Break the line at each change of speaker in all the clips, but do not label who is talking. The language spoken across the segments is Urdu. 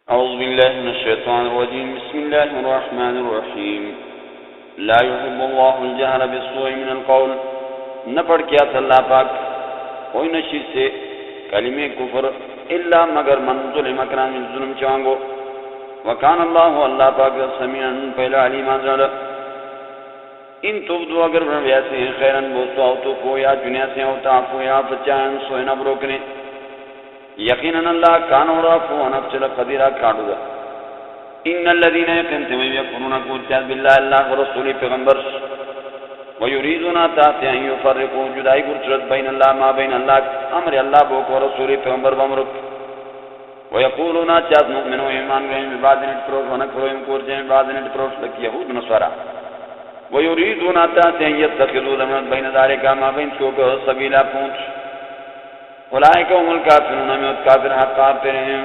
اعوذ باللہ من الشیطان الرجیم بسم اللہ الرحمن الرحیم لا يحب اللہ الجہر بالسوء من القول نہ پڑھ کیا تھا اللہ پاک کوئی نشی سے کلمہ کفر الا مگر من ظلم اکرام ظلم چانگو وکان اللہ پاک سمیعا پہلا علیم آزر ان تبدو اگر ویسے ہیں خیرن بوستو او تو کو یا دنیا سے او تعفو یا بچائن سوئے نہ بروکنے یقیناً اللہ کان اور عفو ونفسل قدیرہ کاٹو دا ان الذین یقنتم یکفرون کوتیاد باللہ اللہ ورسولی پیغمبر ویریدون تاتی ان یفرقو جدائی گرچرت بین اللہ ما بین اللہ امر اللہ بوک ورسولی پیغمبر بمرک ویقولون چاہت مؤمنو ایمان گئیم ببادنٹ پروش ونکفرویم کورجیم ببادنٹ پروش لکی یہود نصورا ویریدون تاتی ان یتخذو لمنت بین دارکا ما بین چوک سبیلا پونچ اولئک هم الکافرون ہمیں کافر حق کافر ہیں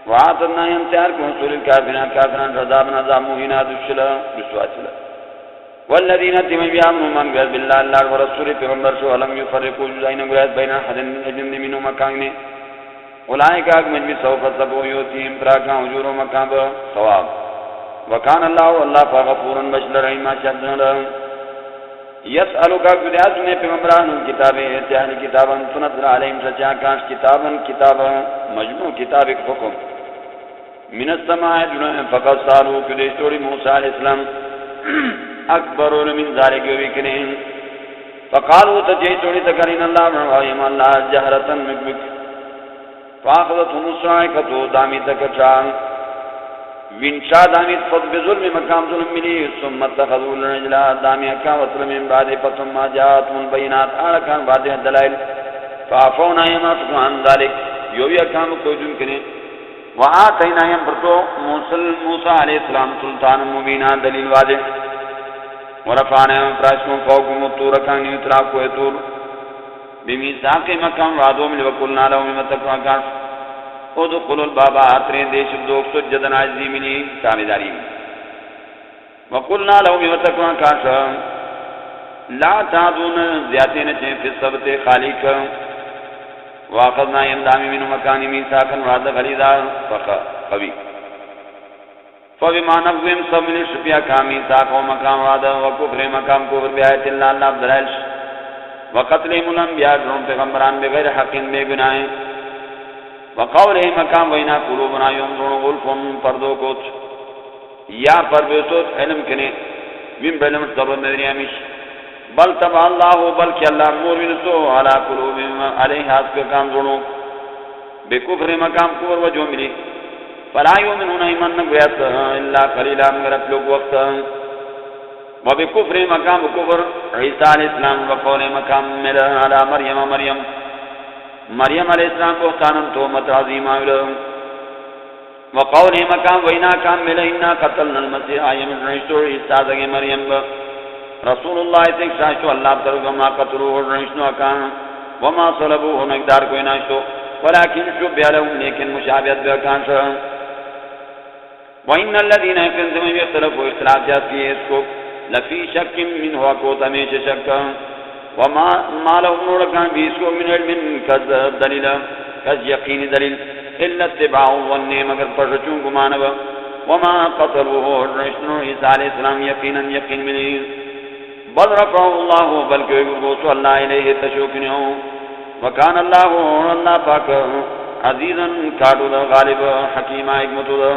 وعاتدنا انتہار کو حصول الکافرین کافران رضابنا عذاب مہینہ دشلا رسوا چلا والذین تمہیں بیامنوا من گرد باللہ اللہ ورسول پیغمبر شو علم یفرقو جزائن گرد بین حدن اجند منو مکانگنے اولئک اگ مجمی سوف سبو یوتیم پراکان حجور و مکان ثواب وکان اللہ فغفورا بشل رحیمہ شدنا یسألوکا قدیات نے پیغمبران کتابیں اتحانی کتاباً سنت علیہم سچا کانش کتاباً مجموع کتاب ایک حکم من السماء جنہیں فقط سالو کدیش توڑی موسیٰ علیہ السلام اکبرون من ذالک وکرین فقالو تجیش توڑی تکرین اللہ ورحیم اللہ جہرتاً مکبک فاخذتهم الصاعقۃ دامی تکچان وینشا دامیت فض بظلم مقام ظلم ملی ثم اتخذوا الرجل دامی اکا وطل من بعد فتم جاءتهم البینات آرکان بعد الدلائل فعفونا یما فقوان ذالک یوی اکام کوئی جن کریں وآتینا یم پرتو موسیٰ علیہ السلام سلطان مبینہ دلیل واضح ورفعنا یم پراشکوں فوقم الطور اکان نیتراف کوئی طور بمیساق مقام وعدو ملی وکلنا لهم متقوا کارف ادخل البابا آترین دیش دوک سجدن عزی منی تابداری وقلنا لهم وتقوا کاشا لا تعدون زیادین چین فی السبت خالق واخذنا یمدامی من مکانی میساکن وعد غلیظا فقوی فبما نقضهم سب من شپیا کا میساک و مقام وعد وکفر مقام کفر بیایت اللہ اللہ عبدالعلش وقتلهم الانبیاء جرم پیغمبران بغیر حقین بے گناہیں وقول مقام وینا قلوبنا ينظرون غلفن پردو کوت یا پربیتوت علم کنے من بلم صبر مدنی امیش بل تبع اللہ بلکہ اللہ نور ونسو علا قلوبهم علیہ حاس کے کام ظلو بکفر مقام کفر وجہ ملی فلا یومنون ایمان نگویت اللہ قلیلا مگر اپلوک وقت وبکفر مقام کفر عیسیٰ علیہ السلام وقول مقام ملا علی مریم علیہ السلام کو اختانن تومت عظیم آئلہ وقول مقام وینا کام ملا انا قتلنا المسیح آئیم رنشتو عیسیٰ دگی مریم رسول اللہ تک شاشتو اللہ ترگا ما قتلو رنشتو اکان وما صلبو نقدار کوئی ناشتو ولیکن شب بیالہم لیکن مشابہت بیاکان شا وَإِنَّ الَّذِينَ يَكْنْزِمُ يَخْتَلَفُوا اختلاف جات کی اس کو لفی شک من ہوا کو تمیش شک وما لهم نورکان بیس کو من علم کز دلیل کز یقین دلیل الا اتباع ونی مگر پرچون گمانب وما قتلوه رشنو عیسیٰ علیہ السلام یقین منی بل رفعه اللہ بلکہ گوسو اللہ علیہ تشوکنیو وکان اللہ پاک عزیزا کاٹو دا غالب حکیمہ حکمتو دا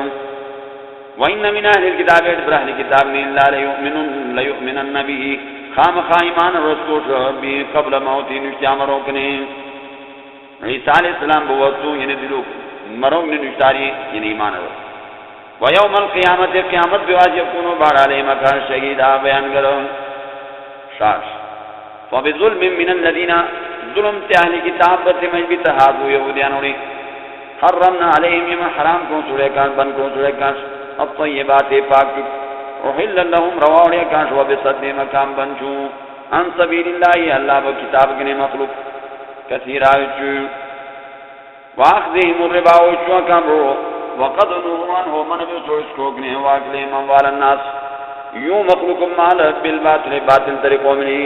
وَإِنَّ مِنْ أَهْلِ الْكِتَابِ اِدْبْرَهْلِ كِتَابِ مِنْ لَيُؤْمِنَنَّ بِهِ خام خائمان رسکوش بھی قبل موتی نشتیا مروکنے عیسیٰ علیہ السلام بوستو یعنی دلوک مروک نشتاری یعنی ایمان رو ویوم القیامت قیامت بیواج یکونو بار علی مکان شہیدہ بیان کرو شاش فبظلم من الذین ظلم تیاہلی کتاب بتمجبی تحابو یہودیانوری حرمنا علیہم یما حرام کون سورے کانس بن کون سورے کانس الطیبات پاک احل لهم رواڑیا کانش و بصد مقام بنچو ان سبیل اللہ اللہ با کتاب کنے مخلوق کثیر آئیچو واخذهم الربا وچو کام رو وقد نوان ہو من بیسو اسکوکنے واقلے منوال الناس یوں مخلوق مال بالباطل باطل طریقوں منی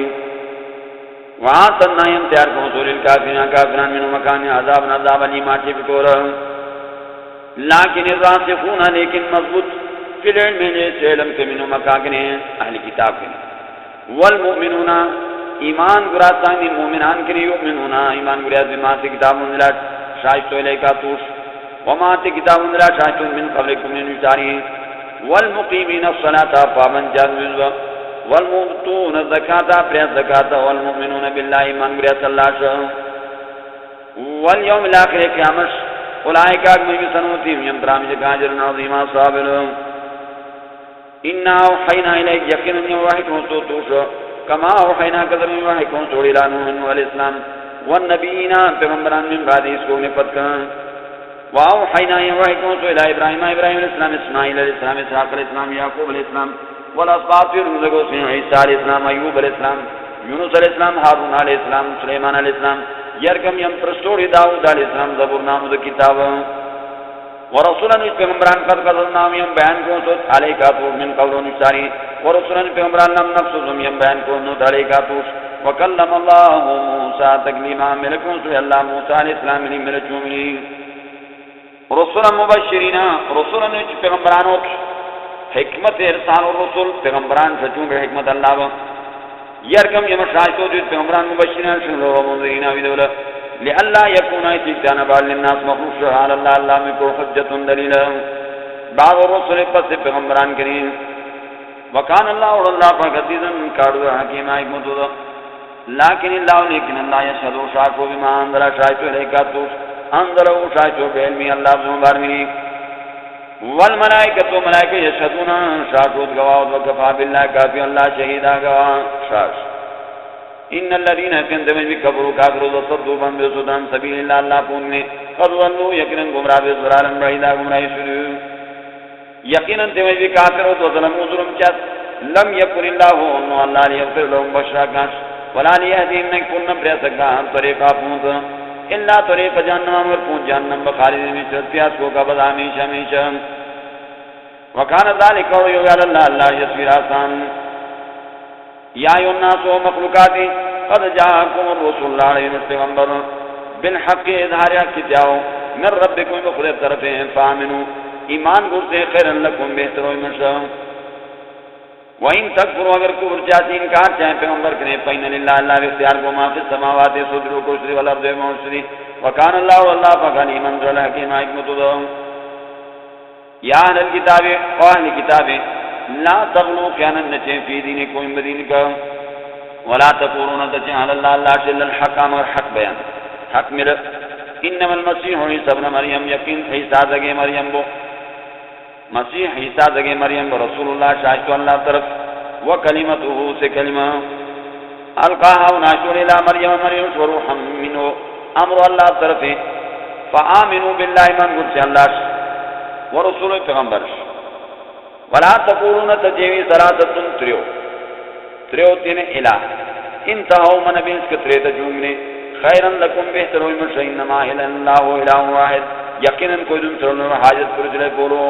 وآتنا امتیار کو حصول الکافرین کافران من مکان عذاب علی ماچی بکورا لیکن الراسخون لیکن مضبوط فی العلم جیسے علم کے منو مکاکنے ہیں اہل کتاب کے والمؤمنون ایمان گراتا من مومنان کے لیے یؤمنون ایمان گرات بما کتاب انزلت شایت الیکا توش وما کتاب انزلت شایت من قبلکم من جاری والمقیمین الصلاة پابند جانب والمؤتون الزکاة پریت زکاة والمؤمنون باللہ ایمان گرات اللہ شاہ والیوم الاخر قیامش اولئک اجمعین سنؤتیہم یمترام اجرا عظیما صابر انا اوحینا الیک یقینا وحیکم توش کما اوحینا قدر وحیکم توڑی لانوح علیہ السلام والنبیین پیغمبران من بعد اس کو نپت کن واوحینا وحیکم تو الى ابراہیم علیہ السلام اسماعیل علیہ السلام اسحاق علیہ السلام یعقوب علیہ السلام والاسباط رزقو سے عیسیٰ علیہ السلام ایوب علیہ السلام یونس علیہ السلام ہارون علیہ السلام سلیمان علیہ السلام یرکم یم پرستوڑی داؤد علیہ السلام زبور نامد کتاب ورسولن اس پیغمبران قد قدرناهم یم بیان کو سوچ علیکا توش من قولون اشتاری ورسولن پیغمبران لم نفسوزم یم بیان کو نوت علیکا توش وکلم اللہ موسیٰ تکلیما ملکون سوی اللہ موسیٰ علیہ السلام ملی ملچو ملی رسولن مبشرین رسولن اس پیغمبرانوت حکمت ارسال الرسول پیغمبران سچون بے حکمت اللہ یرکم یم شاہدو جس پیغمبران مبشرین شنو ومنذرین ویدولا لئلا یکون ایتیتان بعد للناس مخلوق شہال اللہ اللہ میں کو حجت دلیل بعض الرسول پس پیغمبران کریم وکان اللہ اور اللہ پر قدیزن کارو حکیم حکمت دا لیکن اللہ لیکن اللہ یشہدو شاکو بما اندر شاہدو علیکہ توش اندرو شاہدو بعلمی اللہ زمبار منی والملائکت و ملائکہ یشہدونا شاکو گواہ وکفا باللہ کافی اللہ شہیدہ گواہ شاش ان الذين كذبوا بكفروا كافروا وصدوا عن سبيل الله اللہ پوننے قد ضلوا یقینا گمراہ ضلالن بعیدا گمراہ شروع یقینا تمہیں کافروں تو ظلموا ظلم چت لم يكن الله انه الله يغفر لهم بشراكاش ولا ليهديهم من كن برسكا طريقا پونت الا طريق جهنم اور پونت جہنم بخالد میں پیاس کو قبض ہمیشہ ہمیشہ وكان ذلك يقول الله الله يسير آسان یا ایو الناس و مخلوقاتی قد جاءکم الرسول اللہ علیہ پیغمبر بالحق اظہار کتیاو من ربکم بخلق طرف فامنو ایمان گرتے خیر لکم بہتر و مشا وَإِن تکفروا اگر کفر چاہتی انکار چاہیں پیغمبر کریں فَإِنَّ لِلَّهِ اللہ اختیار کو ما فی السماوات صدر و کشری والارض و معشری وکان اللہ واللہ فقالی منظر الحکیم حکمت دو یا اہل الكتاب و اہل کتاب لا تغلو خیانت نچے فی دین کوئی مدین کا ولا تقولون تچے علی اللہ اللہ شل الحق امر حق بیان حق میرا انما المسیح عیسی ابن مریم یقین عیسی زگے مریم بو مسیح عیسی زگے مریم رسول اللہ شاہد اللہ طرف و کلمتہ سے کلمہ القاها وناشر الى مریم مریم وروحا منه امر اللہ طرف فآمنوا بالله من قد اللہ ورسول پیغمبر ولا تقولون تجوی صلاتۃ تریو تین الہ انتہو من بینس کے تری تجومنے خیرن لکم بہتر ہوئی مرشا انما اللہ الہ واحد یقینا کوئی دن سرن حاجت پر جلے بولو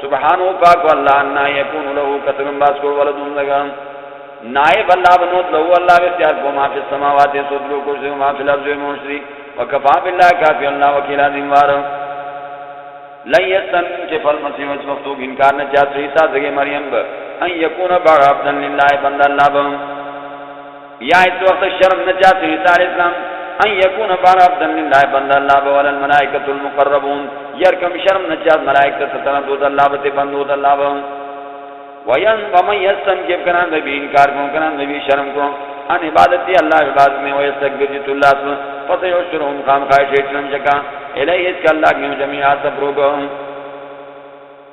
سبحانو پاک واللہ انہا یکون لہو قترن باس کو ولدن لگا نائب اللہ بنوت لہو اللہ اختیار کو ما فی السماوات صدر و کرسی و ما فی الارض و معشری وکفا باللہ کافی اللہ وکیلا دنوار لن يستنكف المسيح وجمفتو انکار نہ چاہت عیسیٰ زگے مریم با ان یکون بار عبدن للہ بند اللہ با یا اس وقت شرم نہ چاہت عیسیٰ علیہ السلام ان یکون بار عبدن للہ بند اللہ با وللملائکت المقربون یرکم شرم نہ چاہت ملائکت ستنبود اللہ با بندود اللہ با ومن يستنكف کنان نبی انکار کن کنان نبی شرم کن ان عبادتی اللہ عبادت میں ویستکبر جت اللہ سن فسیحشرهم خام خواہش ایچنم شکا الیہ اس کا اللہ کیوں جميعا سب روگا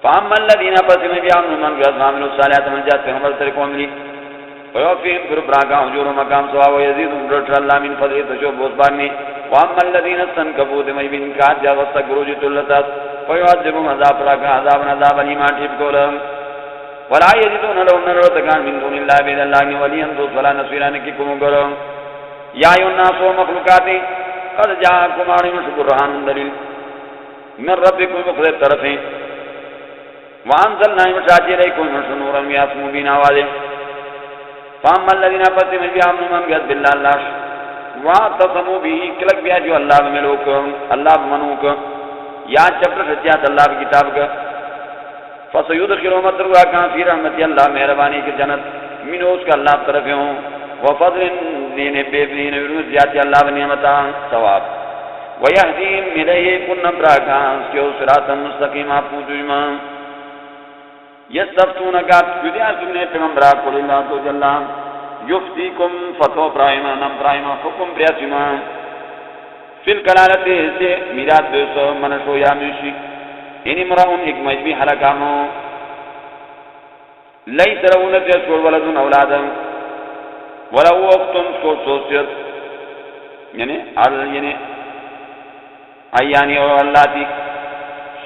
فاما الذین پسن بیامن من گرد معامل الصالحات من جات پیغمبر طریقوں ملی ویوفیم پھر براکا حجور و مقام سوا ویزید امرد اللہ من فضل تشور بوزبانی واما الذین استنکبود مجبین انکار جا وستکبرو جت اللہ تاس ویعذبهم عذاب براکا عذاب عذاب علیمان ٹھیپ کولا ولا یجدون لهم نرتکان من دون اللہ بید اللہ ولی انصوص ولا نصیران کی کمو کرو یا ایو الناس و مخلوقاتی قد جاءکم آریم شکرحان دلیل من ربکم بخلق طرفیں وانزلنا مشاجی ریکم نورا میاس مبین آوازے فاما الذین پسی من بیامن من بیاد باللہ اللہ واعتصموا بھی کلک بیا جو اللہ بملوک اللہ بمنوک یا چپر سچیات اللہ کی کتاب کا فسیدخلوا متروا کان فی رحمت اللہ مہربانی کی جنت منوس کا اللہ طرف ہوں وفضل دین بے دین زیادتی اللہ نعمتا ثواب ویہدیم الیہ کن براکان کیو صراط مستقیم پوجما یستفتونکا جدیا سننے پیغمبرا قل اللہ تو جلہ یفتیکم فتو پرائما نم پرائما حکم پریاسما فی الکلالت سے میرات دوسو منشو یا میشی ان امرؤن ایک مجبی حلقامو لیس له نفس ولد اولادا ولو وقتن سوسیت یعنی ایانی او اللہ تی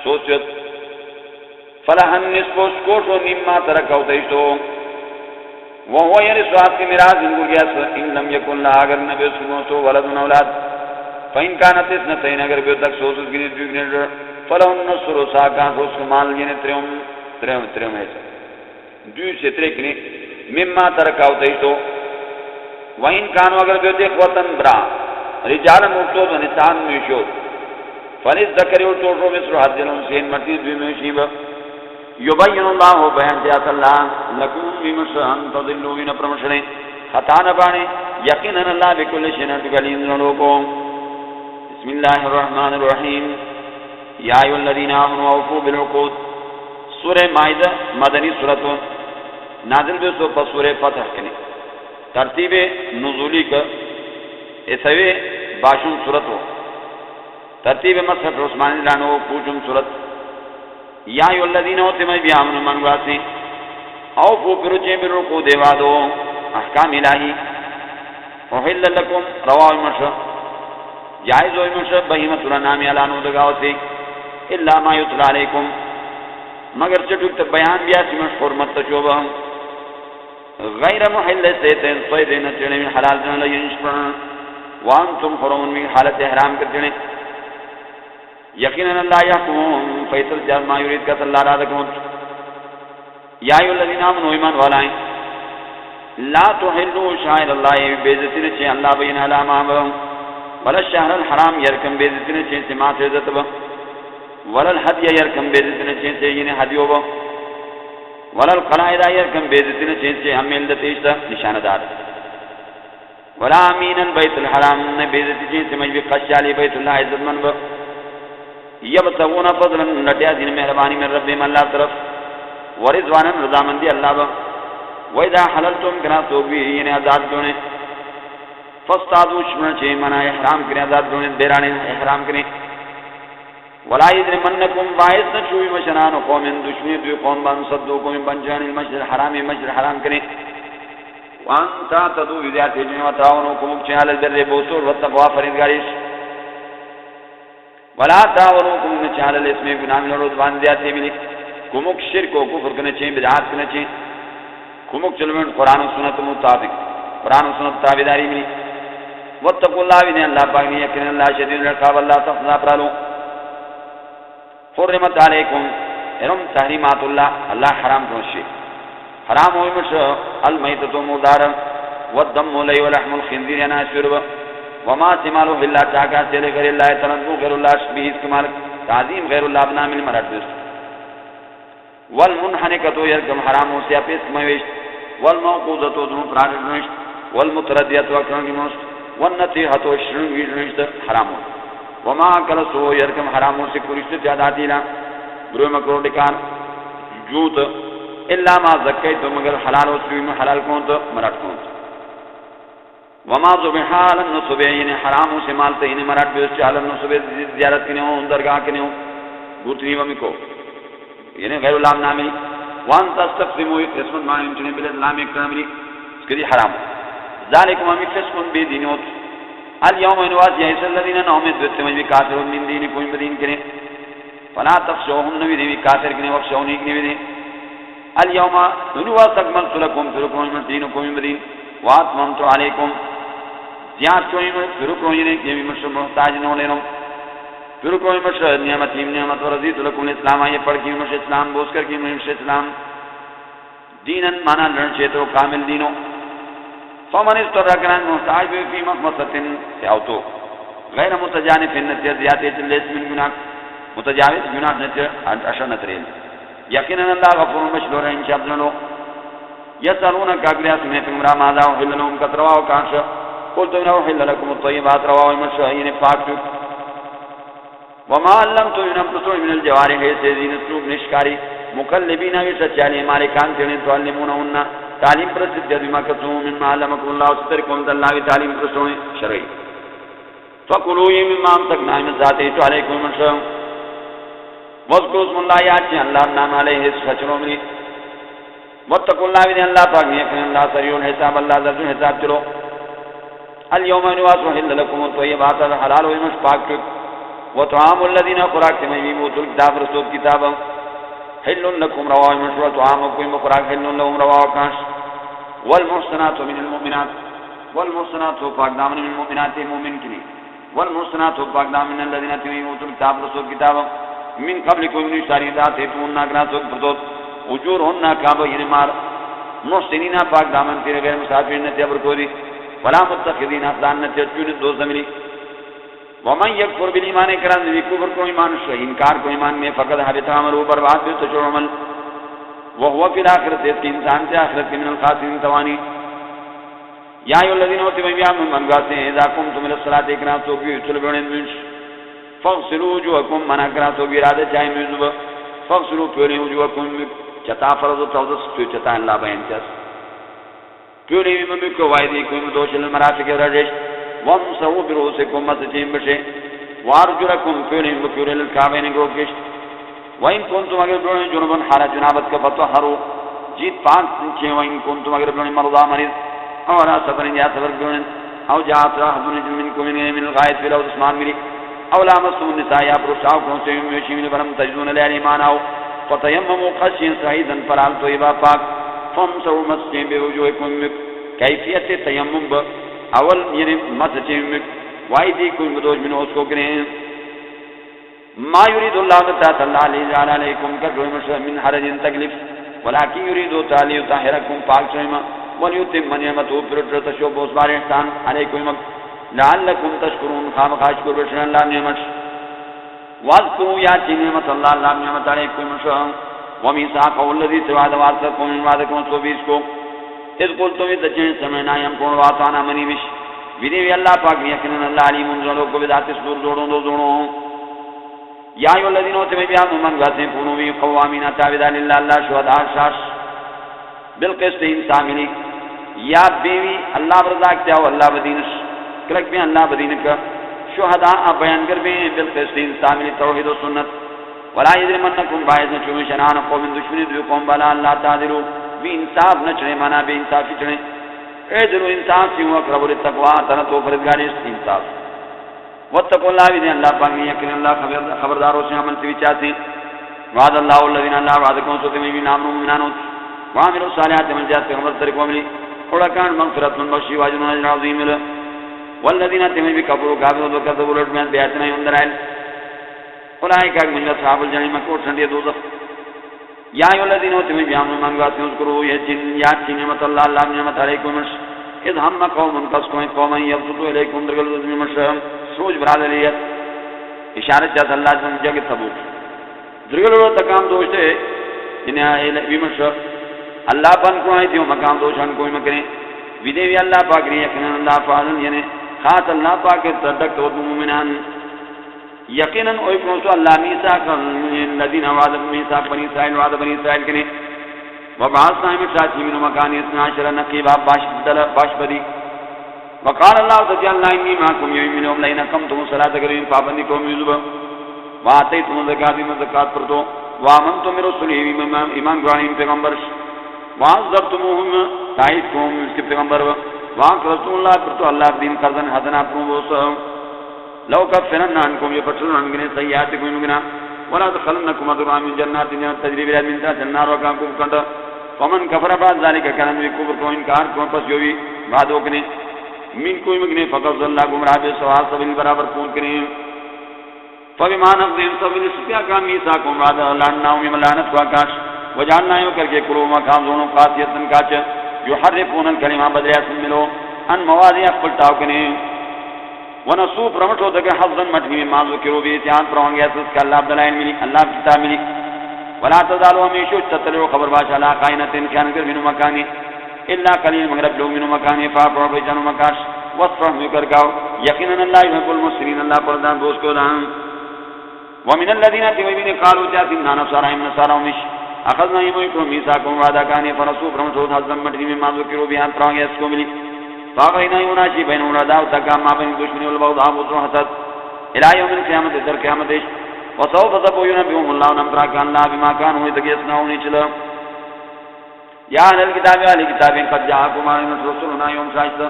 سوسیت فلہن نصف سکوشو مما ترکو تیشتو وہو یعنی سوات کی میراث ان کو گیا ان لم یکن لا اگر نبی سنوسو ولد اولاد فإن كانت اثنتين اگر بیو تک سوسوس گنی دوگنی فلہن نصر و ساکان سوس کمال یعنی تریم ہے دوی سے ترکنی مما ترکاو تیشتو وَإِن كَانُوا اگر بیو دیکھ وطن برا رجال مرتوز و نسان میشو فَلِذْ ذَكَرِ وَتُوْرُ مِصْرُ حَدِّ الْحُسین مرتیز بھی میشیب یبین اللہ بیان دیات اللہ لکم بمشہن تضلو بین پرمشنے خطا نبانے یقینا اللہ بکل شنٹ گلین لوگوں بسم اللہ الرحمن الرحیم یا ایو الذین آمنوا اوفوا بالعقود سورہ مائدہ مدنی سورت نازل بے سو پر سورہ فتح کنے ترتیب نزولی کا اسوے باشم سورت ہو ترتیب مصحف عثمانی لانو پوچم سورت یا ایو الذین اوتم بیامن من واسی اوفو پرچے بالعقود وعدو احکام الہی احل لکم رواہ مشہ جائز ہوئی مشہ بہیمت الانامی علانو دگاوتی الا ما یتلا علیکم مگر چٹوک تک بیان بیا سمش حرمت تشوبہ غیر محل سیتین صیدین چڑے من حلال جن لینش پرن وانتم حرمون من حالت احرام کر جنے یقینا اللہ یحکمون فیصل جال ما یرید کا صلی اللہ رہا دکھون یا ایو الذین آمنوا ایمان والائیں لا تحلوا شائر اللہ بیزتی نچے اللہ بین علامہ ولا الشہر الحرام یرکم بیزتی نچے سماعت عزت با ولا الحدی یرکم بیزتی نچے سے یعنی حدیو با ولا القلائد یرکم بیزتی نچے سے امیل دتیشتا نشاندار ولا امین البیت الحرام بیزتی نچے سے مجبی قشالی بیت اللہ عزت من با یبتغون فضلا نٹیا دین مہربانی من ربیم اللہ طرف ورضوانا رضامندی اللہ با وَإِذَا حَلَلْتُمْ کنا توبی یعنی آزاد دونے فَاسْتَادُوا شمن چھے منع احرام کریں آزاد دونے بیرانے احرام کریں وَلَا يَجْرِمَنَّكُمْ باعث نشوی مشنان قوم دشمنی دوی قوم بان صدوکم بنجان المسجد الحرام مسجد الحرام کریں وَأَن تَعْتَدُوا بِذَاتِ جنہ وَتَعَوَنُكُمْ چہال البر بوسور وَالتَّقْوَى فرزگاریش وَلَا تَعْوَنُكُمْ چہال الاسم گناہ من العدوان زیادتی ملی کمک شرک و کفر کنے چھیں بدعات کنے چھیں کمک چلوین قرآن و سنت مطابق قرآن و سنت تابداری ملی واتقوا اللہ بین اللہ پاک نہیں یقین اللہ شدید العقاب اللہ تخصنا پرالو حرمت علیکم ارم تحریمات اللہ اللہ حرام کنشی حرام ہوئی مش المیتت مردار والدم لی ولحم الخنزیر ینا شرب وما سمالو باللہ چاکا سیلے غیر اللہ تنظم غیر اللہ شبیز کمال تعظیم غیر اللہ ابنا من مرد بست والمنحنکتو یرکم حرامو سیاپیس کمویشت والموقوذتو دنو پرانش نشت والمتردیتو اکرنگی نشت والنتیحتو شرنگی نشت حرامو وما کلسو یرکم حرامو سکورشت تیاداتیلا بروی مکرو ڈکان جوت اللہ ما زکیتو مگر حلال و سویم حلال کونت مرد کونت وما زبحال النصبی یعنی حرامو سے مالتا یعنی مرد بیوست حال النصبی زیارت کنے ہوں درگاہ کنے ہوں گوتنی ومکو یعنی غیر اللہ نامی وان تستقسموا قسمت معنی انچنے بالاسلام ایک نامی اس کے دی حرام ذالکم امی قسمت بی دینوت اليوم انواز یایس الذین نومت دوتے مجبی کافر من دین کوئی بدین کریں فلا تخشوهم نوی دیوی کافر کنے وخشونی کنی بدین اليوم انواز اکملت لکم فرکم من دین کوئی بدین واتممت علیکم زیاد کوئی فرکم یعنی مشرم محتاج نو لینم پھر کوئی مشہر نعمت و رضیت لکم الاسلام آئیے پڑھ کی مشہر اسلام بوس کر کی مشہر اسلام دیناً مانا لڑچے تو کامل دینوں فمن استرکران محتاج بھی فی مخمصت سیاوتو غیر متجانف نتیہ زیادے چلیس من گناہ متجاوز گناہ نتر اشر نترین یقینا اللہ غفور مشلور ان شاء اللہ یسالونک اگلیا سمیت امرا ماذا احل لهم کترواو کانش قلت انه احل لكم الطيبات رواو مشاہین پاک وما علمتم من امرتم من الجوارح سيدين سوق نشکاری مقلبین ویسا چالی مالکان تیرین تعلمونهن تعلیم پرست بما کتم مما علمکم اللہ سترکم اللہ تعلیم پرستونے شرعی فَقُلُوا مِمَّا أَمْسَكْنَا مِنْ ذَاتِهِ عَلَيْكُمْ مَنْشَأَ وَاذْكُرُوا اسْمَ اللَّهِ يَاتِي اللَّهُ نام علیہ سچروں میں وَاتَّقُوا اللَّهَ بِذِنِ اللَّهِ پاک یقین اللہ سریع الحساب اللہ ذرد حساب چلو اليوم نواس وحل لكم الطيبات حلال ومش پاک وطعام الذين خوراک تمہیں موتوا الكتاب رسول کتاب حل لكم رواه مش وطعامكم خوراک حل لهم رواه کاش والمحصنات من المؤمنات والمحصنات پاک دامن من المؤمنات مومن کی والمحصنات پاک دامن الذين اوتوا الكتاب رسول کتاب من قبلكم من شریعات تون ناگرات پردوت اجورهن کعبہ یعنی مار محسنین پاک دامن تیرے غیر مسافرین نے تبر کوری ولا متخذین اخدان نے چون دو زمینی ومن یکفر بالایمان کران ذی کفر کو ایمان سے انکار کو ایمان میں فقط حبط عمله برباد ہو تو عمل وهو فی الاخرۃ انسان سے آخرت من الخاسرین توانی یا ایھا الذین آمنوا یامنوا من غاسے اذا قمتم الى الصلاۃ اقرا تو کی چلبن منش فاغسلوا وجوهکم من اقرا تو ارادہ چاہے مذب فاغسلوا وجوهکم چتا فرض توضس چتا اللہ بیان کس کیوں نہیں میں کو وایدی کوئی دوش المرافق رجش وامسحوا برؤوسکم مسجیم بشے وارجلکم کیوں نہیں مکور الکعبین گوکش وان کنتم اگر جنوبن حال جنابت کا فطهروا جیت پاک چے وان کنتم اگر مرضى مریض اور سفر یا سفر گون او جاءت احد منکم من الغائط فی الاسمان ملی او لامسوا النساء یا پرشاو کو سے میشین برم تجدون الایمان او فتیمموا قصین سعیدا فلال طیبا پاک فامسحوا مسجیم بوجوهکم کیفیت تیمم اول یعنی مسجیم وایدی کوئی مدوج من اس کو کریں ما يريد الله تعالى علیکم کرو من حرج تکلیف ولكن يريد تعالی طاهرکم پاک شیما ولیتم نعمته پر تشو بوس بار احسان علیکم لعلکم تشکرون خام خاش کر بشن اللہ نعمت واذکروا یا نعمت اللہ اللہ نعمت علیکم ومیثاق الذی توعد وعدکم من وعدکم سوبیس کو اذ قلتم تجن سمعنا يمكن واطعنا منی وش ویدی اللہ پاک یقینا اللہ علیم ذلو کو بذات صدور جوڑوں یا ایھا الذین آمنوا من غاسے کونوا قوامین تابعا للہ اللہ شہداء شاش بالقسط انسانی یا بیوی اللہ رضا کیا ہو اللہ بدینش کلک بھی اللہ بدین کا شہداء بیان کر بھی بالقسط انسانی توحید و سنت ولا یجرمنکم باعث چوم شنان قوم دشمنی دو قوم بلا اللہ تعالی بھی انصاف نہ چڑے مانا بے انصافی چڑے اجر انصاف سے اقرب للتقوى تنا تو پرہیزگاری انصاف واتقوا الله بذن اللہ پاک یقین اللہ خبرداروں سے عمل سے چاہتے وعد اللہ الذین اللہ وعدکم سو تم بھی نام مومنان وعملوا الصالحات من جاءت عمل طریقوں میں اور کان مغفرۃ من بشی واجر عظیم والذین تم بھی کفروا کافروا وکذبوا بالآیات بیاتنا اندر ائل اولئک من اصحاب الجحیم کو ٹھنڈے دوزخ یا ایھا الذین تم بھی من غاسے اذکروا یجن یا نعمت اللہ اللہ نعمت علیکم اذ هم قوم تسقون قوما يبسطوا اليكم درگل مشرم سوچ براد لیت اشارت جات اللہ جن جگ تبوک درگل تکام دوشتے انہیں ویمش اللہ پن کو آئی تیوں مقام دوشان کوئی مکریں ویدیوی اللہ پاک ری یقیناً اللہ فاضل یعنی خاص اللہ پاک تردک تو مومنان یقیناً اوئی پروسو اللہ میساق الذین وعد میساق بنی اسرائیل وعد بنی اسرائیل کنے وبعثنا من شاتی من مکان 12 نقیبا باش بدی وقال اللہ تعالی انی معکم یؤمنون لئن اقمتم الصلاۃ کریم پابندی کو میوزب واتیتم الزکات زکات پر تو وامنتم برسولی ایمان ابراہیم پیغمبر وعذرتموہم تائید قوم اس کے پیغمبر واقرضتم اللہ پر تو اللہ دین قرضن حسنا پروس لو کفرن عنکم یفترن عنکم سیئاتکم مگنا ولا دخلنکم ادرام جنات تجری من تحتها الانهار وکانکم کنڈ فمن کفر بعد ذلك کلم کفر کو انکار کو پس یوی بعد اوکنے من کوئی مگنے فقط اللہ گمراہ بے سوال سبیل برابر پون کریں فبما نقضهم سبیل شکیا کا میثاقهم بعد لعناهم ملعنت کو آکاش وجعلنا یوں کر کے قلوب مقام دونوں قاسیتن کاچ یحرفون الکلمہ بدل اسم ملو ان مواضع پلٹاو کریں ونسو پرمٹ ہوتا کہ حفظاً مٹنی میں مازو کی روبی اتحان پرہوں گیا سس کا اللہ عبداللہ ملی اللہ کتاب ملی ولا تزالو ہمیشو تتلو خبر باش علا قائنتین خیانگر منو مکانی اللہ قلیل مغرب لو منو مکانی فاقر بیجانو مکاش وصفہ مکر گاو یقینا اللہ یحب المسلمین اللہ پردان دوست کو دان ومن الذین تیوین قالوا جاتنا نصارائم نصارائمش اخذنا یمویکم میساکم وعدا کانی فرسو پرمٹ ہوتا حفظاً مٹنی میں مازو کی روبی اتحان پرہوں گیا اس کو ملی فاغینا یوناشی بین اولاداو تکا ما بین دشمنی والبغضاء بطر حسد الى یوم القیامت در قیامتش وصوف ضبو ینبیهم اللہ نمبراک اللہ بما کانو اتگیسناونی چلا یا اہل الكتاب اہل کتابین قد جاءکم آئینت رسولنا یوم شاشتا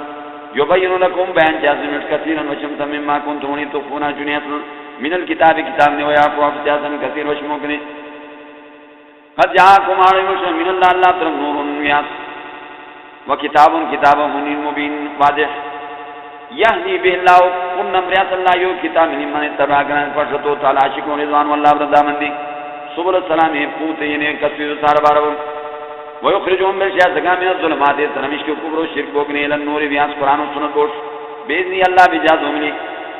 یبین لکم بیان جازمت کثیرا وشمتا مما کنتونی تخفونا جنیت من الكتاب کتاب نے ویعفو افجازا کثیر وشموکنے قد جاءکم آئینت من اللہ اللہ طرف نور نیاس وکتاب کتاب منیر مبین واضح یہدی بہ اللہ ان نمبریات اللہ یو کتاب من اتباع کرن فرشتو تعالی عاشقون رضوان واللہ رضامندی سبل السلام پوت یعنی کثیر سار بارو ویخرجون بالشیاء زکا من الظلمات تنمش کے کفر و شرک بوکنے الى النور بیاس قرآن و سنت بوش بیدنی اللہ بجاز ہوملی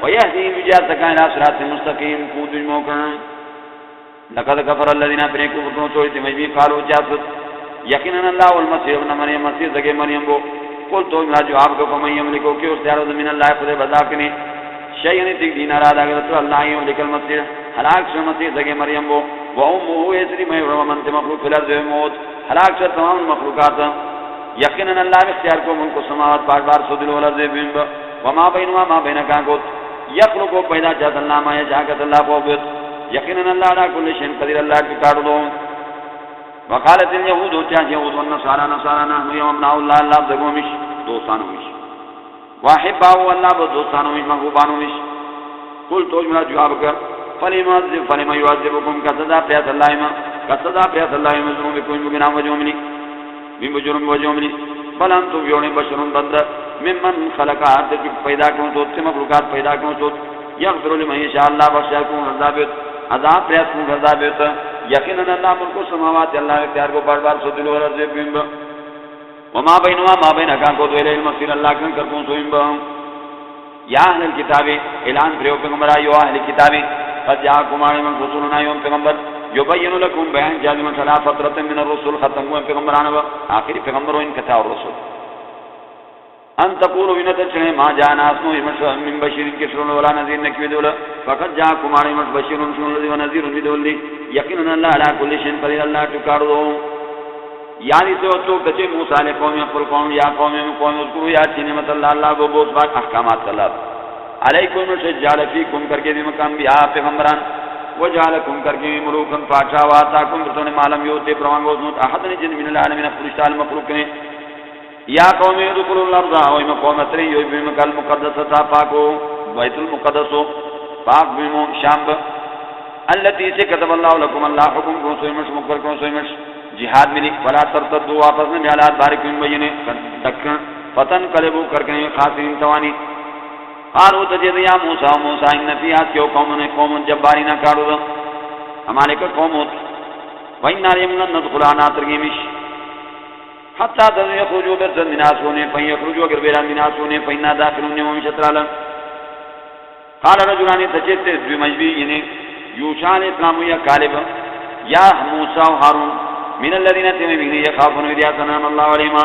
ویہدی بجاز زکا الى صراط مستقیم پوت موکرن لقد کفر الذین اپنے کفر کو چھوڑی تھی مجبی قالو جاسد یقیناً اللہ والمسیح ابن مریم مسیح زگے مریم بو قل تو اللہ جواب کو فمن یملکو کہ اختیار من اللہ خود بذا کنے شیئن تک دین ارادہ کرتا اللہ یملک المسیح ہلاک شو مسیح زگے مریم بو و امہو ایسری میں ومن تے مخلوق فلرد موت ہلاک شو تمام مخلوقات یقیناً اللہ اختیار کو ملک و سماوات بار بار سدل ولرد بمب وما بینوا ما بینکا کت یخلق کو پیدا چاہت اللہ ما یشاکت اللہ فوقت یقیناً اللہ علا کل شین قدیر اللہ کی کارو دو وقالت اليهود وتاج يهود والنصارى نصارى نحن يوم ابناء الله الله زغومش دوستانوش واحبا والله دوستانوش محبوبانوش قل تو جملہ جواب کر فلما يعذبكم كسدا پیاس اللہ ما كسدا پیاس اللہ ما ذنوبكم بنا وجومني بجرم وجومني بل انتم يون بشر بندر ممن خلق ارض پیدا کیوں تو مخلوقات پیدا کیوں تو یغفر لمن يشاء الله بخشاكم عذاب پیاس کو عذاب ہوتا یقیناً اللہ ملک و سماوات اللہ اختیار کو بار بار سو دلو رضی بیم با وما بینوا ما بین اکان کو دوئلے المصیر اللہ کن کرکون سوئیم با یا اہل الكتابی اعلان پریو پیغمبر آئیو اہل الكتابی قد جاکم آئی من رسولنا یوم پیغمبر یبین لکم بیان جازمن صلاح فترت من الرسول ختم ہوئے پیغمبران با آخری پیغمبر و انکتا الرسول ان تقولوا بنت چنے ما جانا اسمو من بشیر کشرون ولا نذیر نکوی دولا فقط جاکم آئی من بشیر شنون لذی و نذیر دولی یقیناً اللہ علا کل شین قدیر اللہ ٹکار دو یعنی تو کچے موسیٰ علیہ قومی اقبل قوم یا قومی قومی اذکرو یا چی نعمت اللہ اللہ کو بہت بات احکامات طلب علیکم شجال فیکم کر کے بھی مقام بھی آپ پیغمبران وجعلکم کر کے بھی ملوکن پاچا واتاکم برتون معلوم یوتے پروانگوز نوت احدن جن من العالمین فرشتال مخلوق نے یا قومی ادخلوا الارض ویم قوم اتری یوی بمکال مقدستا پاکو بیت المقدسو پاک بمو شام التي سے كتب الله لكم الله حكم کو سویمش مقر کو سویمش جہاد ملی فلا ترتدوا واپس نہ حالات بارک بین دکن فتن قلبو کر کے خاصین توانی قالوا تجد يا موسى موسى ان في اسيو قوم جبارین کارو ہمارے کو قوم وان يمن ندخل انا ترگیمش حتى يخرجوا بالناس ہونے پہ يخرجوا اگر بیران الناس ہونے پہ داخلون من شطرال قال رجلان تجد بمجبی یعنی یوشا علیہ السلام یا کالب یا موسیٰ و حارون من الذین تیمین یخافون ودیاتنا اللہ علیما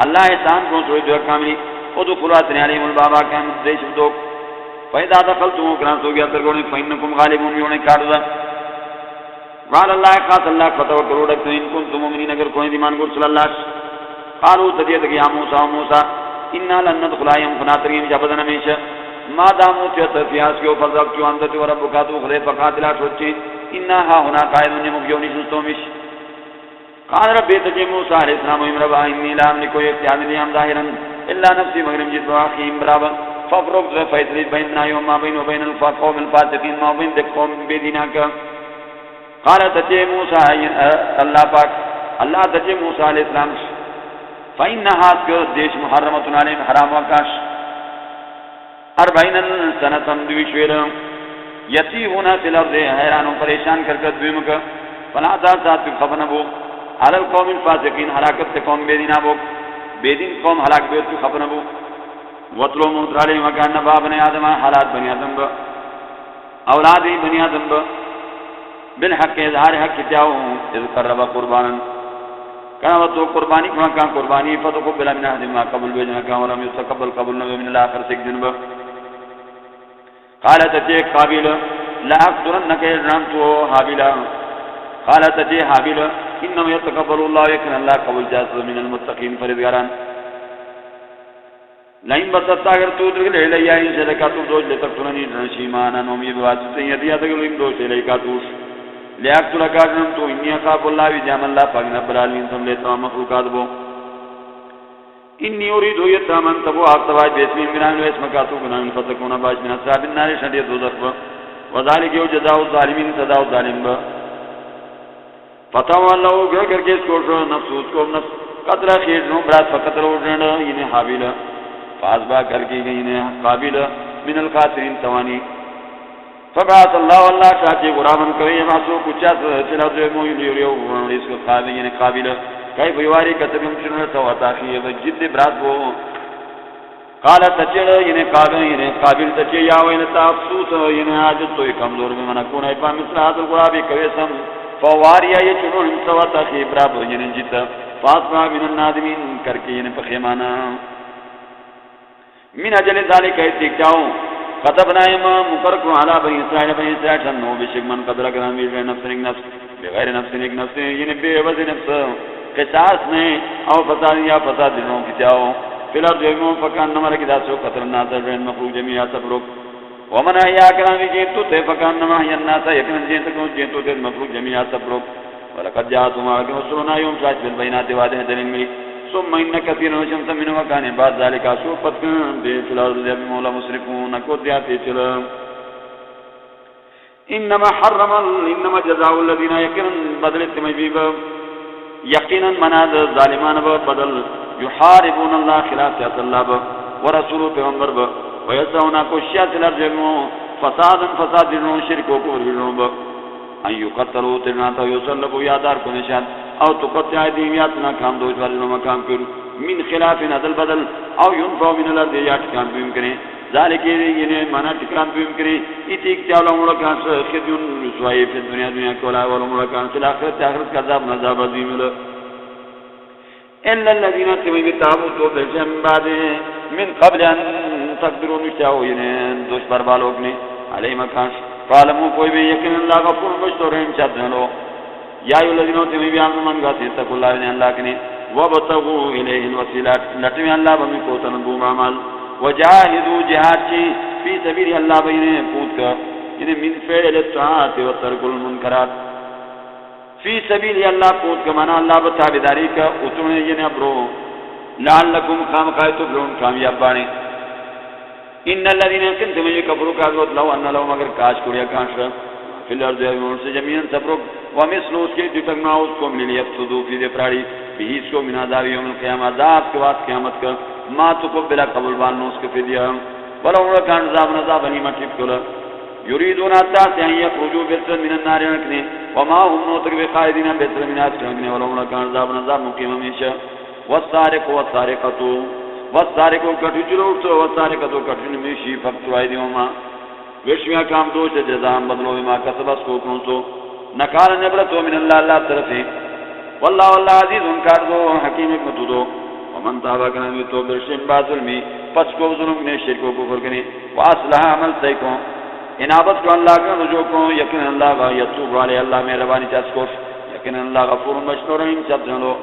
اللہ احسان کو سوئی دو کاملی ادخلوا علیہم البابا کان دیش دوک فیدا دخلتم اکران سو گیا ترگونے فینکم غالبون یونے کاردا قال اللہ خاص اللہ فتو کرو ڈکتو ان کنتم مومنین اگر کوئی دیمان گور صلی اللہ قالوا تجید کہ یا موسیٰ و موسیٰ انا لن ندخلایم فناترین جابدن ہمیشہ ما دامو تیاس کیو فرزق چو اندت و ربکاتو خلے فقاتلا چھوچی انہا ہونا قائدون مبیونی سنستومش قال رب تجی موسیٰ علیہ السلام ویم ربا انی لام لکو اختیاد لیام ظاہرا اللہ نفسی مغرم جد و آخیم برابا ففرق ذا فیصلی بیننا یوم ما بین و بین القوم الفاسقین ما بین دک قوم بیدینا کا قال تجی موسیٰ اللہ پاک اللہ تجی موسیٰ علیہ السلام فإنہا کیو دیش محرمتن علیہم حرام وکاش اربعین سنتن دویشویر یتی ہونا فی الارض حیرانوں پریشان کرکت دویم کا فلا تاسات خبنبو علی القوم الفاسقین حلاکت سے قوم بیدین آبو بیدین قوم حلاک بیت خبنبو وطلو مدرالی مکان نبا بنی آدم حالات بنی آدم با اولادی بنی آدم با بالحق اظہار حق کتیاو اذ قربا قربانا کنا تو قربانی کنا قربانی فتقبل من احدهم ما قبل بجنا کا ولم يتقبل قبل من الاخر سک جنب قالت تي قابل لا اقتلنك يرام تو حابل قالت تي حابل انما يتقبل الله يكن الله قبول جاز من المتقين فرزگاران لئن بسطت اگر تو دل لے یا ان سے کا تو دوج لے تک تنی نشیمانا نومی بواسطے یدیا تک لم دو سے لے کا تو لیاقت لکارنم تو انی اخاف اللہ وجام اللہ پاک رب العالمین سم لیتا مخلوقات بو انی اريد یتامن تبو اعتواج بیسمین گناہن و اسمکاتو گناہن فتکونا باش من اصحاب النار شدید دوزخ با وذالک یو جزاء الظالمین صدا الظالم با فتاو اللہ گھر کر کے اس کو نفس اس کو نفس قطرہ خیر نو برات فقطر اڑنا انہیں حابل فازبا کر کے انہیں قابل من الخاسرین توانی فبعث اللہ واللہ شاکی غرامن کرے یہ محسوب کچھا سلا دوے موئی لیوریو اس کو قابل یعنی قابل کئی بیواری کتبیم چنر تو تاخیر جد برات بو قال تچڑ یعنی قابل تچے یا ویلتا افسوس یعنی حاجت تو کمزور میں منکون ایپا مثل حاضر غرابی کویسم فواریا یہ چنو ہمسوا تاخیر براب یعنی جد فاسبا من النادمین کر کے یعنی پخیمانا من اجل ذالک ایتک جاؤں قطبنا اما مقرکو علا بنی اسرائیل شنو بشک من قدر اکرام بغیر نفس ایک نفس بغیر نفس ایک نفس یعنی بے عوض نفس قصاص میں او فساد یا فساد دنوں کی جاؤ فیلر دیموں فکان نمر کی داسو قطر ناظر بین مخلوق جمعیہ سبرک ومن احیا اکرامی جیتو تے فکان نمہ ینناسا یکنن جیتکو جیتو تے مخلوق جمعیہ سبرک ولقد جاءتهم آگے وصلنا یوم شاش بالبینات وعدہ دلیل ملی ثم ان كثيرا وشمس من وكان بعد ذلك اشوفت في الارض مولا مسرفون كوتيات چل انما جزاء الذين يكن بدل تميب يقينا مناد ظالمان بدل يحاربون الله خلاف الله ورسوله پیغمبر ويسعون كشيات الارض فساد شرك وكفر ان يقتلوا تناتا يصلبوا يادار کو نشان او تقطع ایدیاتنا کام دوج والے مقام کرو من خلاف عدل بدل او ينفوا من الارض یات کام بیم کریں ذالک یہ معنی ٹکران بیم کریں ایتیک چاولوں ملکان سے خدیون رسوائی فی دنیا کولا والوں ملکان سے آخرت کا عذاب عذاب عظیم ہے الا الذين تابوا توبوا من بعد من قبل ان تقدروا نشاو یہ دوش پر بالوں نے علی مکان فعلموا کوئی بھی یقین اللہ غفور بخشور ہے چادنو یا ایو الذین تمی بیان من گاتے تقوا اللہ نے اللہ کنے وبتغوا الیہ الوسیلات لٹمی اللہ بمی کو تنبو عمل وجاہدوا جہاد کی فی سبیل اللہ بین پوت کا یعنی من فعل الطاعات و ترک المنکرات فی سبیل اللہ پوت کا معنی اللہ بتابعداری کا اتنے یعنی ابرو لعلکم خامخائے تفلحون کامیاب بانے ان الذين كنتم يكفروا كذبوا لو ان لهم اگر کاش کڑیا کاش فی الارض یمون سے جميعا تبرک ومثلوا اس کے جتنا اس کو ملی افسدوا فی ذفراری بھی اس کو من عذاب یوم القیامہ عذاب کے بعد قیامت کا ما تقبل قبل وانو اس کے فدیہ ولو كان عذاب نیمہ ٹھیک کلا یریدون حتى ان يخرجوا بسر من النار یکنے وما هم نوتر بقائدین بسر من النار ولو كان عذاب مقیم ہمیشہ والسارق والسارقۃ والسارق کٹی جلوٹ تو والسارق تو کٹی نمیشی فقط ایدیهما وشمیا کام دو سے جزاء بدلو بما کسبت کو کون تو نکال نبرت من اللہ طرف والله عزیز کار دو حکیم حکمت دو ومن تاب کنا تو برشن باظلمی پس کو ظلم نے شرک کو کفر کرے واصلح عمل سے کو انابت کو اللہ کا رجوع کو یقین اللہ کا یتوب علی اللہ مہربانی چاس کو یقین اللہ غفور مشکور رحیم سب جانو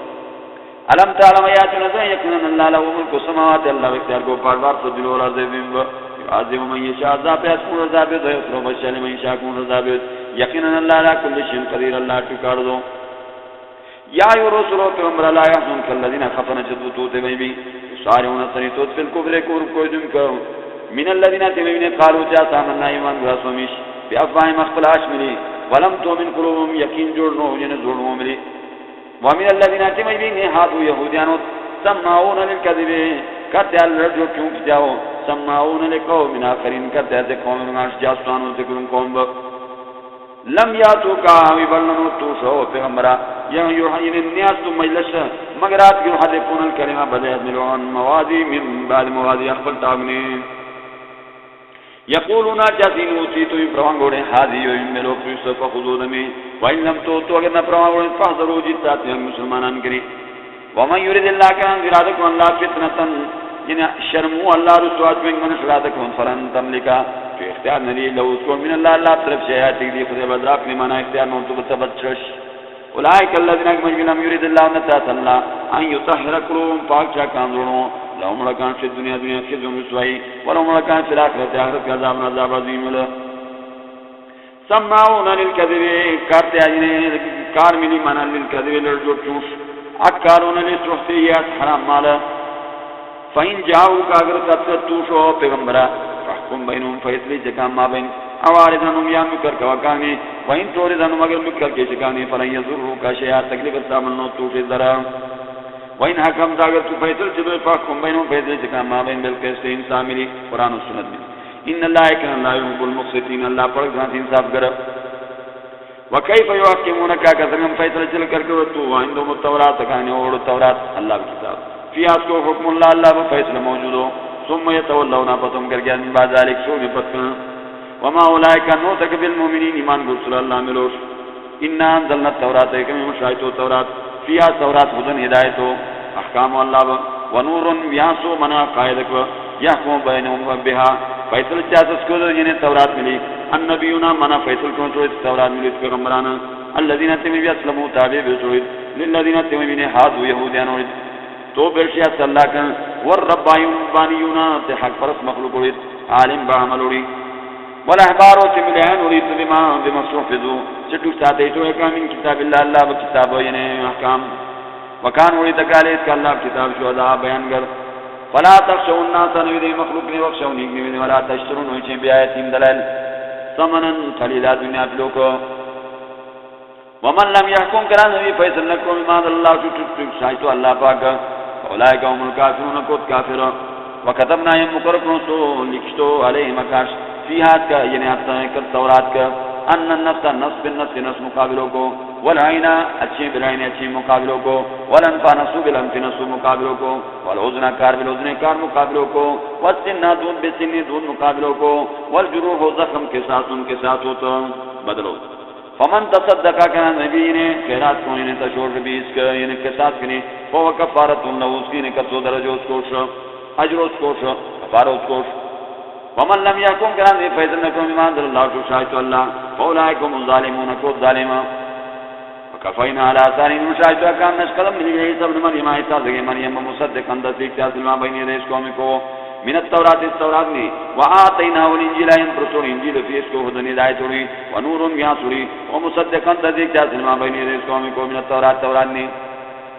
علم تعلم آیات نظر یقین اللہ له ملک السماوات اللہ اختیار کو بار بار تبدیل اور عذاب عظیم من یشاء عذاب اسمو عذاب ہے تو بشل من یشاء کون عذاب یقین اللہ لا کل شیء قدیر اللہ ٹکار دو یا ایو رسول پیغمبر لا یحزن الذین خفن جدوت بھی سارون سریتوت فی الکفر کو کوئی دم کرو من الذین تمین قالوا جاء من ایمان رسومیش بافواہ مخلاش ملی ولم تؤمن قلوبهم یقین جوڑنو یعنی جوڑنو ملی ومن الذين تمين هادو يهوديان سمعون للكذب کہتے الرجو کیوں جاؤ سمعون لقوم آخرین کہتے ہیں قوم ناش جاسوانوں سے قوم لم یاتو کا وی بلنو تو شو پیغمبرا یا یوحین الناس مجلس مگرات کی حرفون الکلمہ بدل ملون موادی من بعد موادی اخبر تاغنی یقولون جاتین اوتی تو پروان گوڑے حاضی و ملو پیسو فخذو دمی وإن لم تو اگر نہ پروان گوڑے فحضروا جتاتی ہم مسلمانان کری ومن یرید اللہ کان ارادکم اللہ فتنتن یعنی شرمو اللہ رسوات میں من ارادکم فلن تملکا تو اختیار نلی لو اس کو من اللہ طرف سے آیات دی خدا بدراک لمانا اختیار نو تو بتبچش اولئک الذین لم یرید اللہ نتات اللہ ان یطہر قلوبهم پاک چا کاندرونو لهم لکان فی الدنیا دنیا خزی رسوائی ولهم لکان فی الاخرت آخرت عذاب عذاب عظیم له سمعون للکذب کارتے آجنے کار ملی مانا للکذب لرجو چوش اکارون لسرحتیات حرام مالا فإن جاؤ کا اگر تبت توشو پیغمبرہ فحکم بینهم فیصلی چکام ما بین اوارزانم یا مکر کواکانی وإن توردانم اگر مکر کے چکانی فلن یزرو کا شیعات تکلیف سامنو توشی ذرا وإن حکم اگر تو فیصل چدو فحکم بینهم فیصلی چکام ما بین بالقسط انسان ملی قرآن و سنت ملی ان اللہ اکن اللہ یحب المقسطین اللہ پڑک ذات انصاف کرب وکیف یحکمونک کا سنگم فیصل چل کر کے تو عندهم التورات کانی اور التورات اللہ کی کتاب فی اس کو حکم اللہ اللہ وہ فیصلہ موجود ہو ثم یتولون پتم کر گیا من بعد ذلك سو میں پتن وما اولئک نوتک بالمؤمنین ایمان رسول اللہ ملوش ان انزلنا التوراۃ کما مشایت التوراۃ فیها تورات ہدن ہدایت احکام اللہ ونور یاسو منا قائدک یحکم بینهم بها فیصل چاہت کو یعنی تورات ملی النبینا منا فیصل کو جو تورات ملی پیغمبران الذين تم يسلموا تابع بسوید للذين تم من هادو یہودیان تو برشیا صلی اللہ کن والربائیون بانیونا تے حق پرس مخلوق ہوئی عالم بعمل ہوئی والاحبارو تے ملہن ہوئی تو بما صحفظو چٹو ساتے تو اکام من کتاب اللہ اللہ بکتاب یعنی احکام وکان ہوئی تکالیت کا اللہ کتاب شہداء بیان گر فلا تخشو الناس نویدی مخلوق نے وقشو نگنی ولا تشترون ہوئی چھیں بیایتیم دلائل سمنن خلیلہ دنیا پلوکو ومن لم يحكم کران نبی فیصل نکو ایمان اللہ شکر شاہدو اللہ پاک اولئک هم الکافرون کود کافر وکتبنا یم مقررون سو لکھتو علیہم اکاش فیہات کا یعنی حتی کر تورات کا ان النفس نصف بالنفس نصف مقابلوں کو والعین اچھی بالعین اچھی مقابلوں کو والانفا نصف بالانف نصف مقابلوں کو والعذن کار بالعذن کار مقابلوں کو والسن دون بسن دون مقابلوں کو والجروح زخم کے ساتھ ان کے ساتھ ہوتا بدلو فمن تصدقا کنا نبی نے خیرات کو نے تشور بھی اس کا یعنی کے ساتھ کنے فو کفارت اللہ اس کی نے کسو درجہ اس کو اجر اس کو کفارہ اس کو ومن لم يحكم كان فإذنكم بما أنزل الله شاهد الله فأولئك هم الظالمون كود ظالما وكفينا على آثارهم شاهد كان نشكلم من عيسى ابن مريم عيسى مريم مصدقا تصديق تصل ما بين يديه قوم کو من التوراة التوراة نے وآتيناه الإنجيل ينبرسون إنجيل في اسكو هدن هداية لي ونور ياسري ومصدقا تصديق تصل ما بين يديه قوم کو من التوراة التوراة نے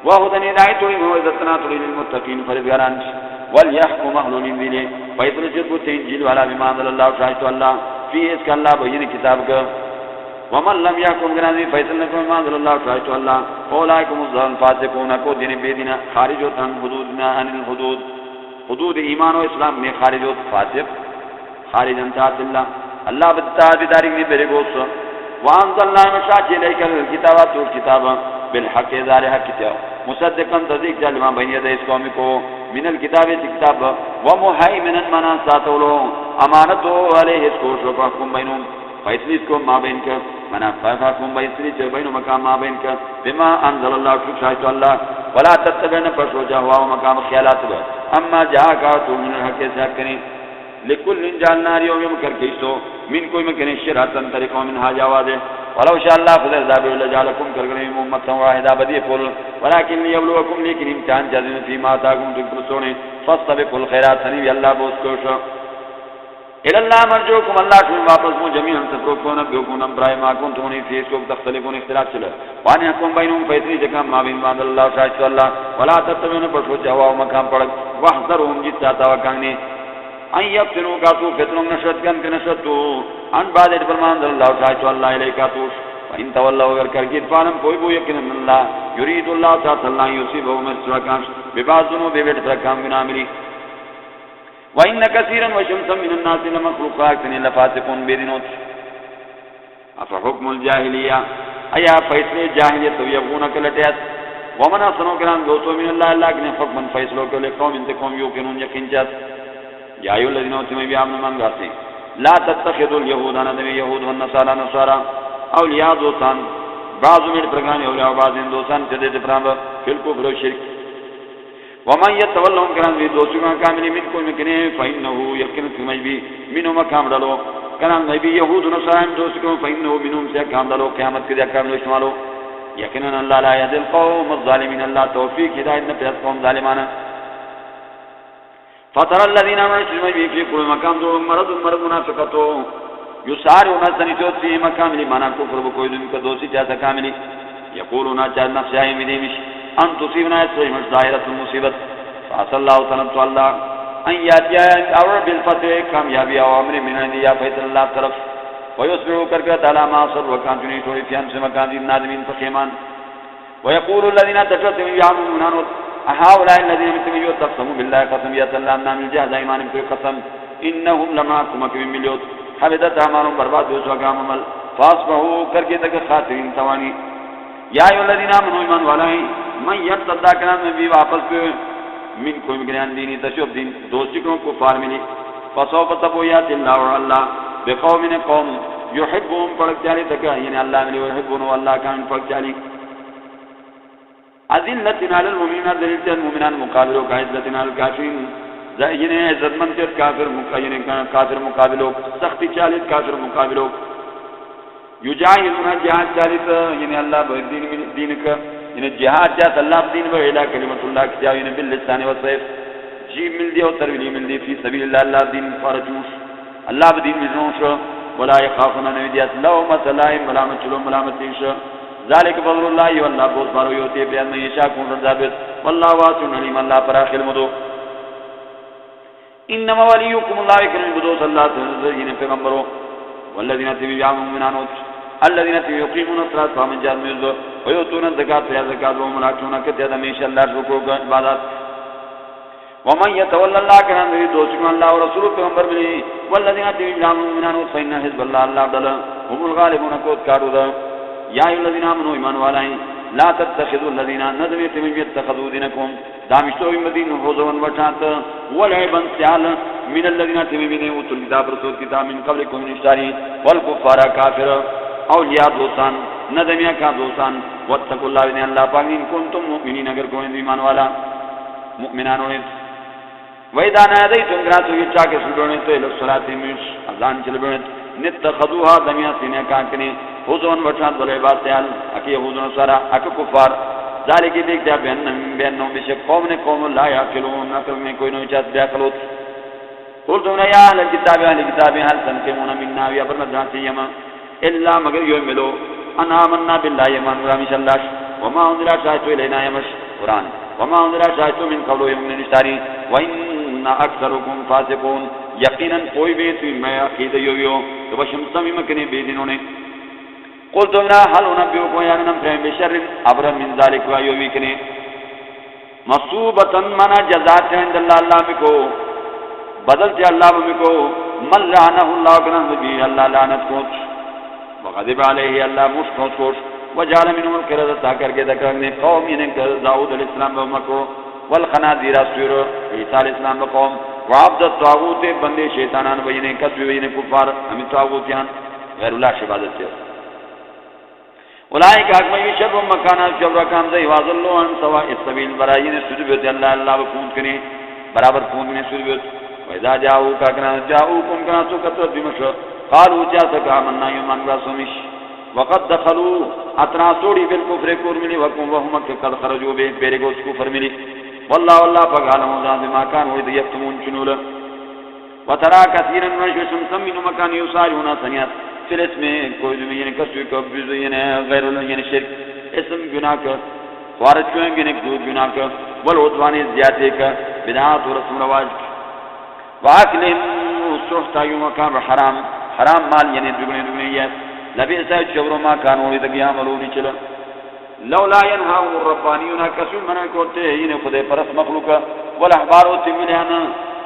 وهدن هداية لي وعزتنا للمتقين فرزقران وليحكم أهل الإنجيل فإذن جدبت إنجيل ولا بما أنزل الله شاهد الله في اسك الله بين كتابك ومن لم يحكم بما فإذن بما أنزل الله شاهد الله أولئك هم الفاسقون کو دین بيدنا خارج عن حدودنا عن الحدود حدود ایمان و اسلام میں خارج و فاسق خارج عن طاعت الله الله بالتابعداری میں بے گوس وانزلنا مشاكل اليك الكتابات والكتاب بالحق ذال حق کتاب مصدقا تصدیق جلما بین یدی اس قوم کو من الكتاب کتاب ومهيمنا منا ساتولو امانتو علیہ اس کو شفاکم بینهم فیصلی اس کو ما بین کا منا فاکم بیصلی چ بین مقام ما بین کا بما انزل الله شاهد الله ولا تتبعن پسو جوا مقام خیالات اما جاءك من الحق ساکنی لكل جعلنا يوم کر کے تو من کوئی مکن شرعتن طریقوں من ها جواز ولو شاء الله فضل ذاب لجعلكم كرغني امه واحده بدي قول ولكن يبلوكم لكن امتحان جزم فيما تاكم تكرسون فاستبقوا الخيرات سني الله بوس کوش الى الله مرجوكم الله کو واپس مو جميعا تفرقون بكم امرای ما كنتم في اسكو تختلفون اختلاف چلا وان يحكم بينهم فيتري جكم ما بين ما الله شاهد الله ولا تتبعون بشو جوا مقام پڑ واحذرهم جتا توکانی ان یفتنو کا تو فتنوں نشد کن کنشتو ان بعد فرمان اللہ شاہد اللہ علیہ توش وان تولوا اگر کرگید فانم کوئی بو یقین اللہ یرید اللہ تعالی اللہ یصيبهم مسرکان ببعضنو بیوٹ سرکام بنا ملی وان کثیرا وشمسا من الناس لمخلوقات لفاسقون بیدنوت افحکم الجاہلیہ ایا فیصلے جاہلیت یبغون کلٹیات ومن احسن كلام دوستو من الله الله نے حکم فیصلوں کے لئے قوم انتقام یوقنون یقین جات یا ایو الذین آمنوا بآمن من غاسی لا تتخذوا اليهود نبی یہود والنصارى نصارى اولیاء دوستان بعض من پرگان اولیاء بعض دوستان جدید پرام فلکو برو شرک ومن يتولهم كلام دوستوں کامل من کو مکنے فإنه یقین تمجبی منهم کام ڈالو کلام نبی یہود نصارى دوستوں فإنه منهم سے کام ڈالو قیامت کے دن کام استعمالو یقیناً اللہ لا یهدی القوم الظالمین اللہ توفیق ہدایت نہ پیدا قوم ظالمان فترى الذين آمنوا في كل مكان مرض منافقتو يسارعون سنتوت في مكان لمن كفر بكل كدوسي جاء كامل يقولون جاء نفس يمديمش ان تصيبنا سيمش دائرة المصيبة فعسى الله تعالى الله ان ياتي اور بالفتح کامیابی اوامر من عند یا بیت اللہ طرف ويصبحوا كركت على ما صر وكان تنيتوا في انس مكان النادمين فخيمان ويقول الذين تكفروا يعملون هؤلاء الذين يتقسموا بالله قسم يتلى من الجهد ايمان في قسم انهم لمعكم في مليون حبدت اعمالهم برباد وسوغام عمل فاصبحوا كركي تك خاسرين ثواني يا ايها الذين امنوا ایمان والے من يرتد كلام نبی واپس من کوئی گران دینی تشوب دین دوستی کو کفار ملی فسوف تبویات اللہ والله بقوم قوم يحبهم فلجالي تك یعنی اللہ ملی يحبون والله كان فلجالي عزلتنا على المؤمنين ذلت المؤمنان مقابلو عزلتنا على الكافرين یعنی عزت منصر کافر مقابلو سختی چالیت کافر مقابلو یجاہدون جہاد چالیت یعنی اللہ دین کا یعنی جہاد جات اللہ دین و الہ کلمت اللہ کی جاو یعنی باللسان و سیف جیب مل دی اور ترویلی مل دی فی سبیل اللہ اللہ دین فارجوش اللہ بدین مزنوش ولا یخافنا نویدیات لومت لائم ملامت چلو ملامت دیش ذالک فضل اللہ واللہ بہت بارو یوتی بیان میں یشاکون رضابت واللہ واسع علیم اللہ پر آخر مدو انما ولیکم اللہ کرم بدو صلی اللہ علیہ وسلم پیغمبرو والذین تبیعهم منانوت الذین یقیمون الصلاة فمن جاء من ويؤتون الزکاة فیا زکاة وملاکون کتیاد ہمیشہ اللہ شکر کو عبادات ومن يتولى الله كان ذي دوسم الله ورسوله پیغمبر ملی والذین تبیعهم منانوت فإن حزب الله اللہ عبدال هم الغالبون کوت کارو دا یا ایو الذین آمنوا ایمان والائیں لا تتخذوا الذین نظمیت من يتخذوا دینکم دامشتو مدین حضرون وٹھات ولعبن سیال من الذین تبیعون اوتوا الکتاب رسول کتاب من قبلکم نشتاری والکفار کافر اولیاء دوستان نظمیہ کا دوستان واتقوا اللہ بن اللہ پاک ان کنتم مؤمنین اگر کوئی ایمان والا مؤمنان ہوئے وَإِذَا نَادَيْتُمْ گراتو یہ چاکے سلونے تو الصلاۃ مش اذان چلبنے نتخذوها دمیاتین کانکنے حضون وٹھات ولعباد سیال اکی حضون سارا اکی کفار ذالک دیکھ جا بیننو بشک قوم نے قوم لا یعقلون اکر میں کوئی نوی چاہت بیاقلوت قلتون یا اہل الكتاب اہل کتاب حل تنکمون مننا وی اپرنا جانسی یما اللہ مگر یو ملو ان آمنا باللہ یمان رامیش اللہ وما انزلہ شاہتو الینا یمش قرآن وما انزلہ شاہتو من قبلو یمن نشتاری وَإِنَّ أَكْثَرُكُمْ فَاسِقُونَ یقیناً کوئی بیتی میں عقید یو تو بشمسمی مکنے بیدینوں نے قلتو منا حل انبیوکو یا نم فرہم بشر عبر من ذالک ویوی کنے مصوبتاً منا جزات عند اللہ اللہ بکو بدلتے اللہ بکو من لعنہ اللہ کنہ نبی اللہ لعنت کوچ وغضب علیہ اللہ مشکو سوش وجعل منهم القردة تاکر کے دکرنے قوم یعنی داود علیہ السلام بمکو والخنازیر اسویر عیسیٰ علیہ السلام بقوم وعبد الطاغوت بندے شیطانان بجنے کسوی بجنے کفار ہمیں طاغوتیان غیر اللہ شبادت سے اولئک حکمی شر مکانا شر کام زی واضلو ان سوا السبیل برائین سجبت اللہ اللہ بکون کنے برابر کون کنے سجبت وَإِذَا جَاءُوكَ كَنَا جَاءُوكُمْ كَنَا سُكَتْرَ بِمَشْرَ قَالُوا جَاءَتَكَ آمَنَّا يُمَنْ رَسُمِشْ وَقَدْ دَخَلُوا اَتْرَاسُوڑی بِالْكُفْرِ كُور ملی وَكُمْ وَهُمَكَ قَدْ خَرَجُوا بِهِ بِرِگُوس كُفر ملی واللہ واللہ فقالهم ذات ما كانوا يكتمون شنولا وترى كثيرا من الناس من مكان يسارعون ثنيات في الاسم کوئی یعنی کسوی کا یعنی غیر اللہ یعنی شرک اسم گناہ کا وارد چویں یعنی گناہ کا والعدوان زیادتی کا بدعات و رسم رواج واکلهم السحت یوم کان حرام حرام مال یعنی دگنے یہ لبئس الشر ما كانوا يعملون چلا لولا ينهاهم الربانيون كسل من کوتے ہیں خدا پرست مخلوق والاحبار تمنان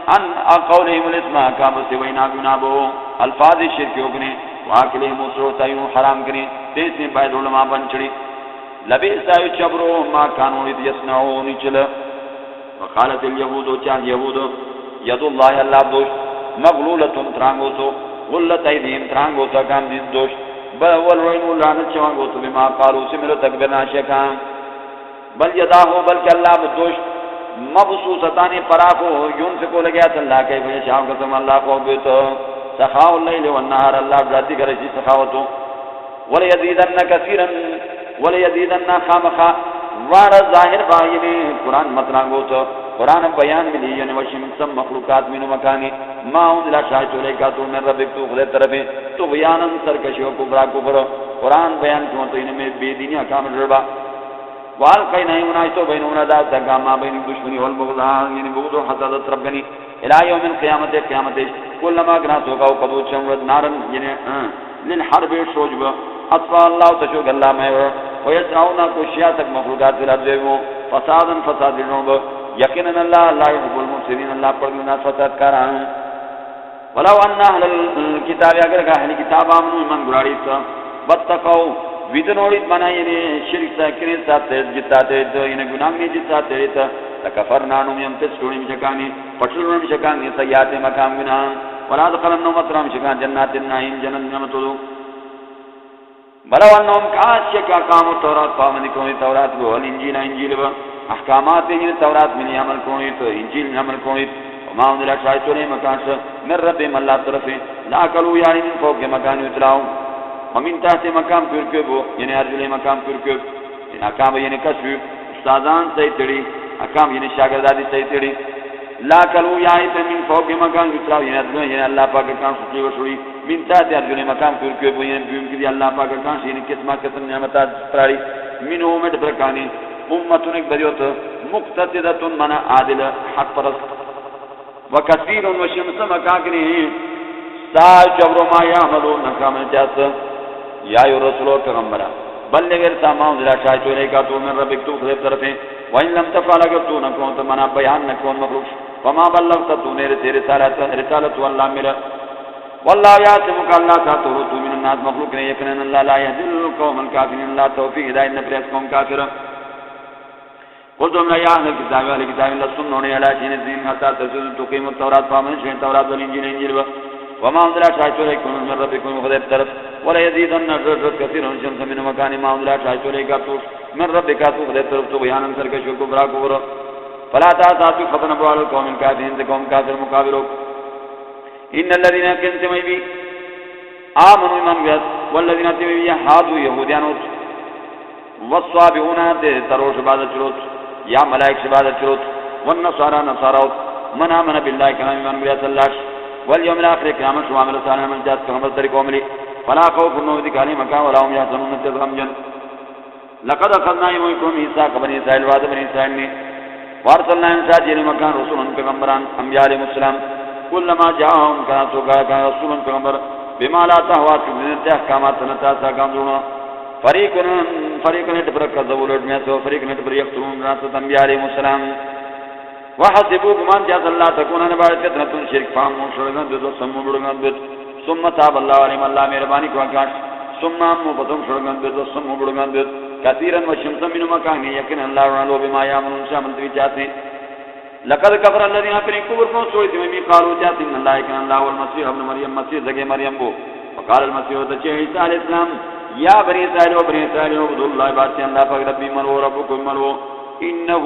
ان قولهم الاسم كما سوينا جنابو الفاظ شرک وگنے واکلهم السحت حرام کرے تیسے بعد علماء بن چڑی لبئس يجبروا ما كانوا يصنعون چل. وقالت اليهود چان يهود يد الله الله دوش مغلولة ترانگو سو غلت ایدیم ترانگو سا کام دید دوش بل والوین لعنت چوانگو تو بما قالوا سمرو تکبرنا شکام بل یداہو بلکہ اللہ بدوش مبسوستانی پراکو یون سے کو لگیا تا اللہ کئی بجے شام قسم اللہ کو بیتو سخاو اللیل والنہار اللہ براتی کرشی سخاوتو ولیدیدن کثیرا ولیدیدن خامخا وارا ظاہر باہینے قرآن مطرانگو تو قرآن بیان ملی یعنی وشم سم مخلوقات منو مکانی ما انزل شاہد علیکا تو من ربک تو خود طرفی تو بیانا سرکشی و کبرا کبر قرآن بیان کیوں تو انہیں میں بے دینی اکام ربا والقین ایمونائی تو بینونا دا تکا ما بین دشمنی والبغضان یعنی بغض و حسادت ربنی الہ یوم القیامت قیامت کلما گناس ہوگا و قدود شمرد نارن یعنی للحرب شوجب اطفا اللہ تشوک اللہ میں ویسرعونا کشیا تک مخلوقات دلدویمو فسادا فساد جنوب یقینا اللہ لا يحب المفسدین اللہ پر گناہ فساد کاران ولو ان اہل الكتاب اگر کہ اہل کتاب آمنو ایمان گراری تا بتقو ویدنوڑیت منا یعنی شرک ساکنی ساتھ جتاتے تو یعنی گناہ میں جتاتے تا لکفرنانم یمتسکونی مشکانی پٹلون مشکانی سیات مقام گناہ ولا دخلنو مطرام شکان جنات النعیم جنت نمتدو بلو انہم کاش کا کام تورات پابندی کوئی تورات کو الانجیل انجیل با احکامات ہیں تورات میں عمل کوئی تو انجیل میں عمل کوئی وما انزل شاید نے مکان سے من رب اللہ طرف لا کلو یعنی من فوق مکان اتراو ومن تحت مقام پرکبو یعنی ارجل مقام پرکب یعنی احکام یعنی کشف استادان سے تڑی احکام یعنی شاگردادی سے تڑی لا کلو یعنی من فوق مکان اتراو یعنی اللہ پاک کام سچی وشوی من تحت ارجل مقام پرکبو یعنی بیوم کی اللہ پاک کام یعنی قسمہ قسم نعمتات پراری من اومد برکانی امتن ایک بریوت مقتدتن من عادل حق پرست وکثیر وشمس مکاکنی سا جبر ما یعملون نکام جاس یا یو رسولو پیغمبرہ بلغ ارساما انزل شاید علیکا تو من ربک تو خلیب طرفیں وَإِن لَمْ تَفْعَلْ اگر تو نکون تو منا بیان نکون مخلوق وما بلغت تو نے رسالت اللہ میرا واللہ یاسمک اللہ کا تو تو من الناس مخلوق نے یقینا اللہ لا یهدی القوم الکافرین اللہ توفیق ہدایت نہ پریس قوم کافر قلتم یا اہل الکتاب اہل کتاب لستم نونے علی شین الدین حتی تقیم التوراۃ فامن شین تورات والانجیل انجیل وما انزل شاید علیکم من ربکم خدیب طرف ولا یزیدن رجل کثیر شمس من مکان ما انزل شاید علیکا تو من ربک تو خدیب طرف تو بیان سرکش کو برا کو فلا تعتذروا فتن بوال القوم الكافرين قوم کافر مقابلو ان الذين كنتم بي آمنوا من بيت والذين تبي هادوا يهوديان والصابئون تروش بعد چروت یا ملائک بعد چروت والنصارى نصارى من آمن بالله كلام من بيت الله واليوم الاخر قيامت وعمل صالحا من جاءت كما طريق عملي فلا خوف نوذك عليهم مكان ولا هم يحزنون تغمجن لقد اخذنا منكم ميثاق بني اسرائيل وعد بني اسرائيل وارسلنا انساجين مكان رسولا پیغمبران انبیاء علیہ السلام كلما جاءهم كان رسول پیغمبر بما لا تهوى من احکامات نتا ساگام دونا فریق نے تبر کذبوا لڑنے سے فریق نے تبر یقتلون رسول انبیاء علیہ السلام وحسبوا بمن جاء الله تكون انا بعد فتنه شرك فام شرغان دو سمو بڑگان بت ثم تاب الله عليهم الله مہربانی کو کاش ثم مو بدم شرغان دو سمو بڑگان بت كثيرا وشمس من مكان يكن الله ولو بما يعملون شامل تھی جاتے لقد كفر الذين كفروا کو سوئی تھی قالوا جاتے ان الله كان الله والمسيح ابن مريم مسيح زگے مریم بو وقال المسيح عيسى عليه السلام يا بني اسرائيل وبني اسرائيل اعبدوا الله بات الله پاک ربي من وربكم من انه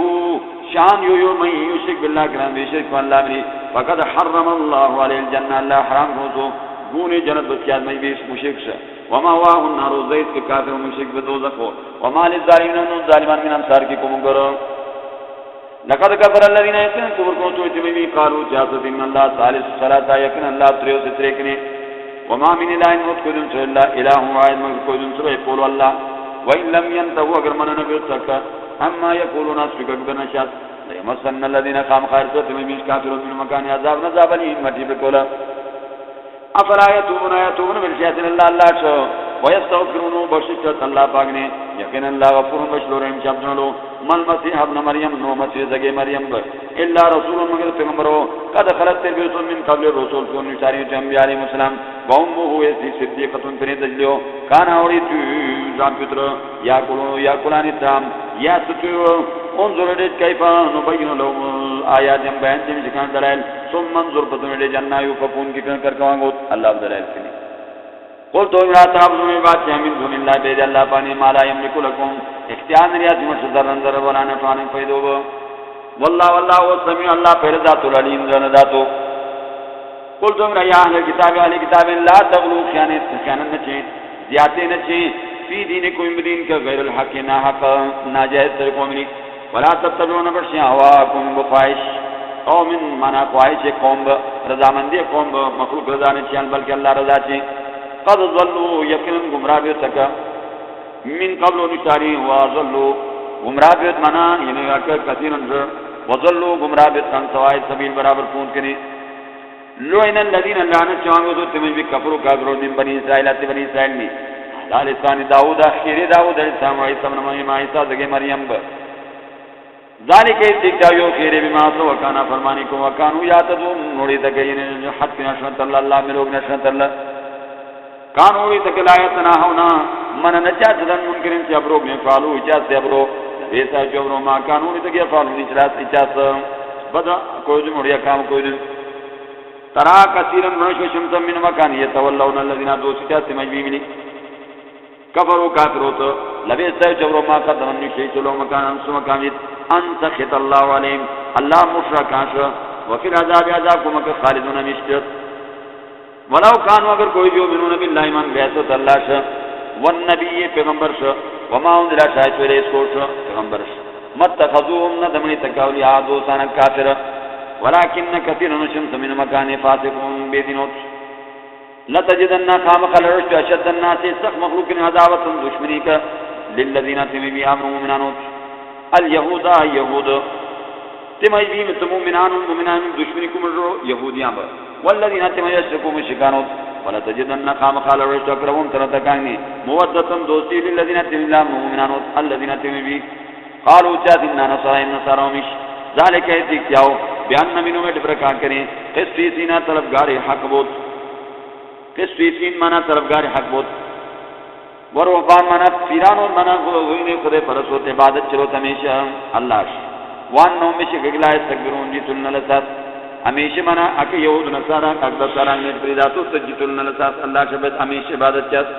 شان يوم يشرك بالله كلام بشرك الله من فقد حرم الله عليه الجنه الله حرام کو گونے جنت بچیات میں بھی مشرک سے وما هو النار زيت کے کافر مشرک بدوزخ وما للظالمين ظالمان من انصار کی کو مگر لقد كفر الذين يكفرون کو تو تمی قالوا جاءت ان الله ثالث ثلاثه يكن الله تریو سے تریکنے وما من اله الا اله واحد من کوئی دوسرا يقول الله وان لم ينتهوا اگر من نہ تک اما يقولون اسفك بنشات ليمسن الذين قام خارجوا من كافرون من مكان عذاب نذاب لهم متي بقولا افلا يتوبون بالشياطين الله شو ويستغفرون بشكت الله باغني يقين الله غفور بشلو رحم شابجنلو من مسيح ابن مريم نو مسيح زگے مریم الا رسول مگر پیغمبرو قد خلت رسول من قبل الرسول کو نشاری انبیاء علیہ السلام وامه یسی صدیقۃ فن دجلو کان اوریت زام پتر یا کلانی تام یا ستو انظر کیف نبین لهم آیات بیان دیم جکان دلائل ثم انظر بدون جنہ یفقون کی کر کواں اللہ دلائل کی قل تو لا تعبدوا من بعد من دون الله بيد الله بني ما لا يملك لكم اختیار ریاض مشذر اندر ولا نفعن فیدو والله هو السميع الله فرذات العليم ذاتو قل تو یا اہل کتاب علی کتاب لا تغلو خیانت نہ زیادتی نہ فی دینکم دین کا غیر الحق نہ حق ناجائز طریقوں میں ولا تتبعون هواكم وخواہش قوم منا خواہش قوم رضامندی قوم مخلوق رضا نہیں بلکہ اللہ رضا چاہیے قد ضلوا یقینا گمراہ بھی تک من قبل نشاری وضلوا گمراہ بھی منا یعنی کہ کثیرا وضلوا گمراہ بھی تن سوائے سبیل برابر پون کرے لوئن الذين لعنت چانگو تو تمہیں بھی کفروا کافروں من بنی اسرائیل تے بنی اسرائیل میں لسان داؤد اخیر داؤد علیہ السلام عیسی ابن مریم عیسی زگے مریم ذالک اتقا یو خیر بما سو وکانا فرمانی کو وکانو یاتذون نوری تک یعنی حد نشرت اللہ میں لوگ نشرت اللہ کانوی تک لایتنا ہونا من نجا جدن منکرین سے ابرو میں فالو اجاز سے ابرو ویسا جو ابرو ما کانوی تک یہ فالو اجاز اجاز بدا کوئی جو مڑیا کام کوئی دن ترا کثیرا منشو شمسا من مکان یتولون الذین دوستا سمجھ بھی کفروا کافروا تو لبیسا جو ابرو ما قدمن شیء چلو مکان انسو مکان ان سخط اللہ علیہم اللہ مشرکاش وفی العذاب عذاب کو مکہ خالدون مشتت ولو کانو اگر کوئی جو منون باللہ من بیعت اللہ شا والنبی پیغمبر شا وما انزل شاید ویلے اسکول شا پیغمبر شا متخذوهم ندمنی تکاولی آدوسانا کافر ولیکن کثیر نشمس من مکان فاسقون بیدینوت لتجدن خام خلرشت اشد الناس سخ مخلوق عذابت دشمنی کا للذین تیمی آمنوا مومنانوت اليہود یہود تیمی مومنان دشمنی کو مجرو یہودیاں با والذین تمشركوا مشرکانوت ولا تجدن خام خلرشت اقربهم ترتکانی مودتا دوستی للذین تیمی مومنانوت الذین تیمی قالوا جاءتنا نصارى ومش ذلك اتقاو بیان نمینوں میں ڈبرکا کریں قسطیسین طلبگار حق بود قسطیسین مانا طلبگار حق بود ورہبان مانا پیران اور مانا غوین خود پرسوت عبادت چلو ہمیشہ اللہ وان نو میں شگلا استغفرون جتن لسات ہمیشہ مانا اک یہود نصارا اک دسارا نے پریداتو تجتن لسات اللہ شبت ہمیشہ عبادت چس